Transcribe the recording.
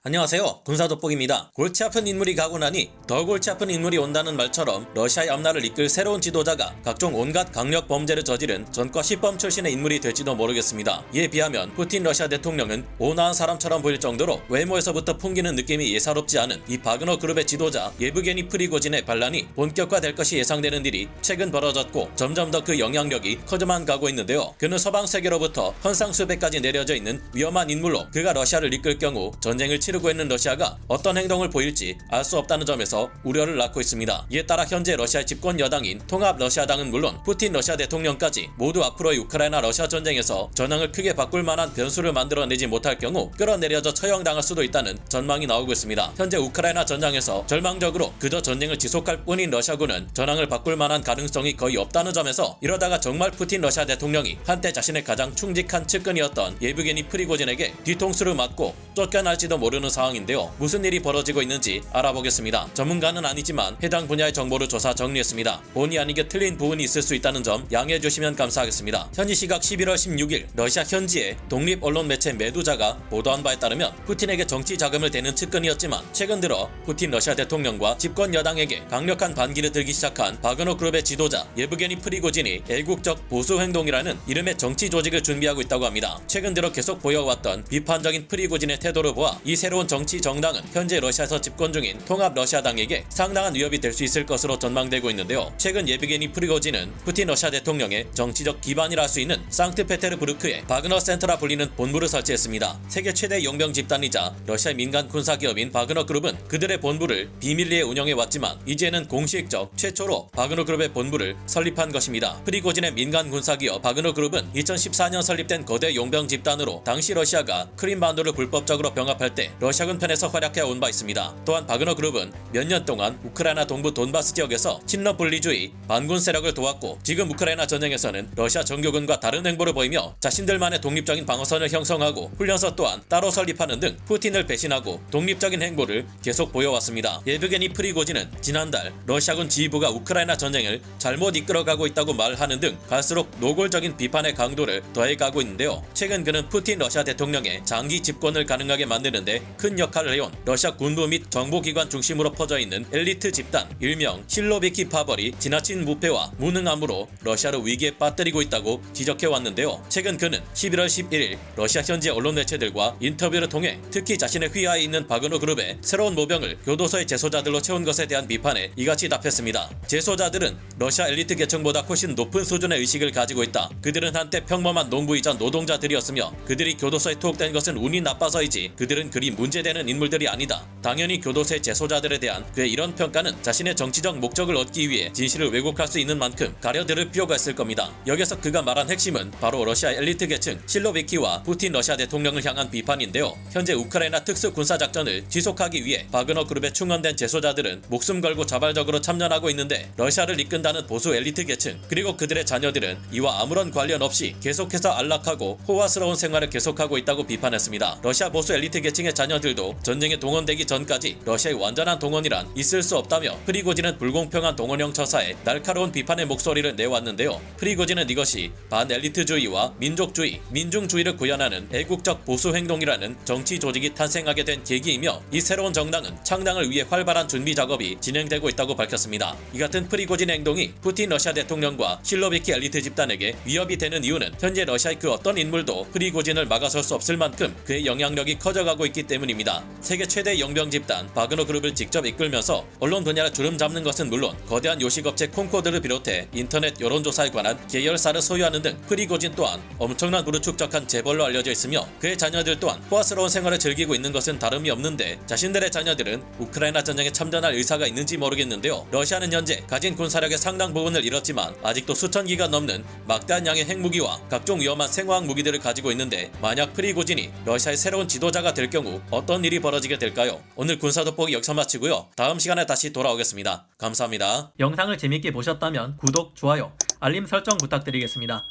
안녕하세요. 군사돋보기입니다. 골치 아픈 인물이 가고 나니 더 골치 아픈 인물이 온다는 말처럼 러시아의 앞날을 이끌 새로운 지도자가 각종 온갖 강력 범죄를 저지른 전과 시범 출신의 인물이 될지도 모르겠습니다. 이에 비하면 푸틴 러시아 대통령은 온화한 사람처럼 보일 정도로 외모에서부터 풍기는 느낌이 예사롭지 않은 이 바그너 그룹의 지도자 예브게니 프리고진의 반란이 본격화될 것이 예상되는 일이 최근 벌어졌고 점점 더 그 영향력이 커져만 가고 있는데요. 그는 서방 세계로부터 헌상 수배까지 내려져 있는 위험한 인물로 그가 러시아를 이끌 경우 전쟁을 치르고 있는 러시아가 어떤 행동을 보일지 알 수 없다는 점에서 우려를 낳고 있습니다. 이에 따라 현재 러시아의 집권 여당인 통합 러시아당은 물론 푸틴 러시아 대통령까지 모두 앞으로의 우크라이나 러시아 전쟁에서 전황을 크게 바꿀 만한 변수를 만들어내지 못할 경우 끌어내려져 처형당할 수도 있다는 전망이 나오고 있습니다. 현재 우크라이나 전장에서 절망적으로 그저 전쟁을 지속할 뿐인 러시아군은 전황을 바꿀 만한 가능성이 거의 없다는 점에서 이러다가 정말 푸틴 러시아 대통령이 한때 자신의 가장 충직한 측근이었던 예브게니 프리고진에게 뒤통수를 맞고 쫓겨날지도 모르는 상황인데요. 무슨 일이 벌어지고 있는지 알아보겠습니다. 전문가는 아니지만 해당 분야의 정보를 조사 정리했습니다. 본의 아니게 틀린 부분이 있을 수 있다는 점 양해해 주시면 감사하겠습니다. 현지 시각 11월 16일 러시아 현지의 독립 언론 매체 메두자가 보도한 바에 따르면 푸틴에게 정치 자금을 대는 측근이었지만 최근 들어 푸틴 러시아 대통령과 집권 여당에게 강력한 반기를 들기 시작한 바그너 그룹의 지도자 예브게니 프리고진이 애국적 보수 행동이라는 이름의 정치 조직을 준비하고 있다고 합니다. 최근 들어 계속 보여왔던 비판적인 프리고진의 태도를 보아 이 새로운 정치 정당은 현재 러시아에서 집권 중인 통합 러시아당에게 상당한 위협이 될 수 있을 것으로 전망되고 있는데요. 최근 예브게니 프리고진은 푸틴 러시아 대통령의 정치적 기반이라 할 수 있는 상트페테르부르크에 바그너 센터라 불리는 본부를 설치했습니다. 세계 최대 용병 집단이자 러시아 민간 군사 기업인 바그너 그룹은 그들의 본부를 비밀리에 운영해 왔지만 이제는 공식적 최초로 바그너 그룹의 본부를 설립한 것입니다. 프리고진의 민간 군사 기업 바그너 그룹은 2014년 설립된 거대 용병 집단으로 당시 러시아가 크림반도를 불법적으로 병합할 때 러시아군 편에서 활약해 온 바 있습니다. 또한 바그너 그룹은 몇 년 동안 우크라이나 동부 돈바스 지역에서 친러 분리주의 반군 세력을 도왔고 지금 우크라이나 전쟁에서는 러시아 정규군과 다른 행보를 보이며 자신들만의 독립적인 방어선을 형성하고 훈련소 또한 따로 설립하는 등 푸틴을 배신하고 독립적인 행보를 계속 보여왔습니다. 예브게니 프리고진은 지난달 러시아군 지휘부가 우크라이나 전쟁을 잘못 이끌어가고 있다고 말하는 등 갈수록 노골적인 비판의 강도를 더해가고 있는데요. 최근 그는 푸틴 러시아 대통령의 장기 집권을 가능하게 만드는데 큰 역할을 해온 러시아 군부 및 정보기관 중심으로 퍼져 있는 엘리트 집단 일명 실로비키 파벌이 지나친 무패와 무능함으로 러시아를 위기에 빠뜨리고 있다고 지적해왔는데요. 최근 그는 11월 11일 러시아 현지 언론 매체들과 인터뷰를 통해 특히 자신의 휘하에 있는 바그너 그룹의 새로운 모병을 교도소의 재소자들로 채운 것에 대한 비판에 이같이 답했습니다. 재소자들은 러시아 엘리트 계층보다 훨씬 높은 수준의 의식을 가지고 있다. 그들은 한때 평범한 농부이자 노동자들이었으며 그들이 교도소에 투옥된 것은 운이 나빠서이지 그들은 그리 문제되는 인물들이 아니다. 당연히 교도소의 재소자들에 대한 그의 이런 평가는 자신의 정치적 목적을 얻기 위해 진실을 왜곡할 수 있는 만큼 가려들을 필요가 있을 겁니다. 여기서 그가 말한 핵심은 바로 러시아 엘리트 계층 실로비키와 푸틴 러시아 대통령을 향한 비판인데요. 현재 우크라이나 특수 군사작전을 지속하기 위해 바그너 그룹에 충원된 재소자들은 목숨 걸고 자발적으로 참전하고 있는데 러시아를 이끈다는 보수 엘리트 계층 그리고 그들의 자녀들은 이와 아무런 관련 없이 계속해서 안락하고 호화스러운 생활을 계속하고 있다고 비판했습니다. 러시아 보수 엘리트 계층의 자녀들도 전쟁에 동원되기 전까지 러시아의 완전한 동원이란 있을 수 없다며 프리고진은 불공평한 동원형 처사에 날카로운 비판의 목소리를 내왔는데요. 프리고진은 이것이 반엘리트주의와 민족주의, 민중주의를 구현하는 애국적 보수 행동이라는 정치 조직이 탄생하게 된 계기이며 이 새로운 정당은 창당을 위해 활발한 준비 작업이 진행되고 있다고 밝혔습니다. 이 같은 프리고진의 행동이 푸틴 러시아 대통령과 실로비키 엘리트 집단에게 위협이 되는 이유는 현재 러시아의 그 어떤 인물도 프리고진을 막아설 수 없을 만큼 그의 영향력이 커져가고 있기 때문입니다. 세계 최대 용병 집단 바그너 그룹을 직접 이끌면서 언론 분야를 주름 잡는 것은 물론 거대한 요식업체 콩코드를 비롯해 인터넷 여론조사에 관한 계열사를 소유하는 등 프리고진 또한 엄청난 부를 축적한 재벌로 알려져 있으며 그의 자녀들 또한 호화스러운 생활을 즐기고 있는 것은 다름이 없는데 자신들의 자녀들은 우크라이나 전쟁에 참전할 의사가 있는지 모르겠는데요. 러시아는 현재 가진 군사력의 상당 부분을 잃었지만 아직도 수천 기가 넘는 막대한 양의 핵무기와 각종 위험한 생화학 무기들을 가지고 있는데 만약 프리고진이 러시아의 새로운 지도자가 될 경우 어떤 일이 벌어지게 될까요? 오늘 군사돋보기 여기서 마치고요. 다음 시간에 다시 돌아오겠습니다. 감사합니다. 영상을 재밌게 보셨다면 구독, 좋아요, 알림 설정 부탁드리겠습니다.